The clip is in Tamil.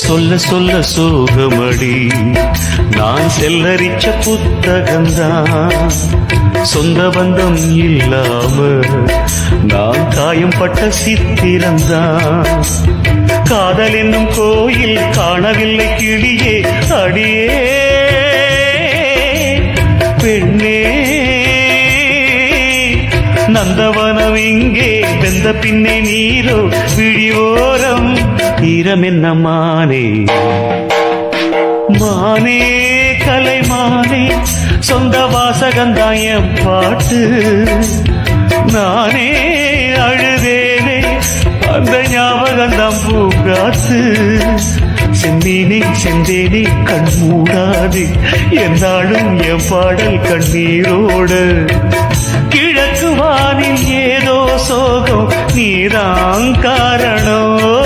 சொல்ல சொல்ல சோகமடி நான் செல்லரிச்ச புத்தகந்தான் சொந்த பந்தம் இல்லாம நான் காயம் பட்ட சித்திரந்தான் காதல் என்னும் கோயில் காணவில்லை கிளியே அடியே பெண்ணே நந்தவனம் இங்கே வெந்த பின்னே நீரோ விழியோரம் ஈரம் என்ன மானே மானே கலைமானே சொந்த வாசகந்தாய பாட்டு நானே அழுதேனே அந்த ஞாபகந்தான் பூங்காத்து செந்தேனே செந்தேனே கண் மூடாது எந்தாலும் என் பாடல் கண்ணீரோடு கிழக்கு வானில் ஏதோ சோகம் நீதான் காரணம்